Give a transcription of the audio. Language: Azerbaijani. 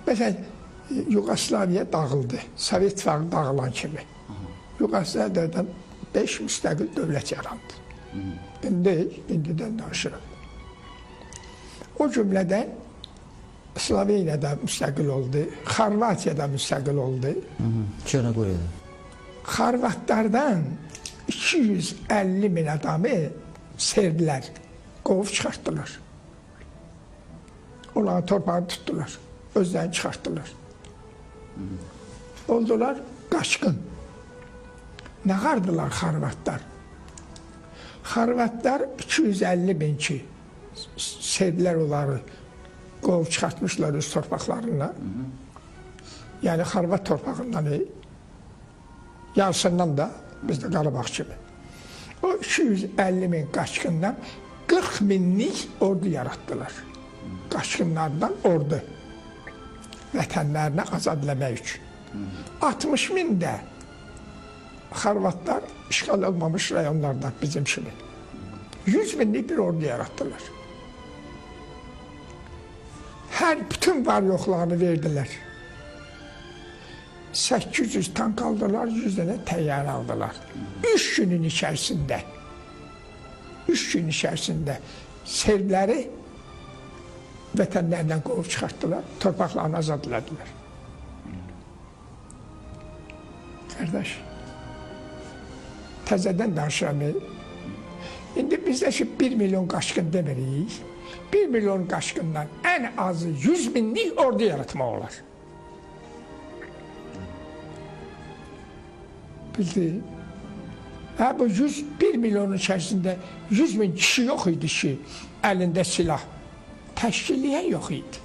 Məsələn, Yugoslaviya dağıldı, Sovet İttifaqı dağılan kimi. Yugoslaviyada 5 müstəqil dövlət yarandı. İndidən danışıram. O cümlədən Sloveniyada müstəqil oldu, Xorvatiyada müstəqil oldu. Çernogoriyada. Xorvatlardan 250 min adamı Serblər qovub çıxartdılar. Onların torpağını tutdular, özlərini çıxartdılar. Oldular qaçqın. Nə qardılar Xorvatlar? Xorvatlar 250 bin ki, Serblər onları qovub çıxartmışlar öz torpaqlarına. Yəni Xorvat torpağından, yarısından da bizdə Qarabağ kimi. O 250 bin qaçqından 40 minlik ordu yaratdılar. Qaçqınlardan ordu. Vətənlərini azad eləmək üçün. 60 min də Xorvatlar işğal olmamış rayonlarda bizim kimi. 100 binlik bir ordu yaratdılar. Bütün var yoxlarını verdilər. 800 tank aldılar, 100 dənə təyyarə aldılar. 3 günün içərisində Serbləri vətənlərindən qovub çıxartdılar, torpaqlarını azad elədilər. Qardaş, təzədən danışıram. İndi bizdə ki 1 milyon qaçqın demirik, 1 milyon qaçqından ən azı 100 binlik ordu yaratmaq olar. Bildi. Bu 1 milyonun içərisində 100 min kişi yox idi ki, əlində silah. Təşkilliyə yox idi.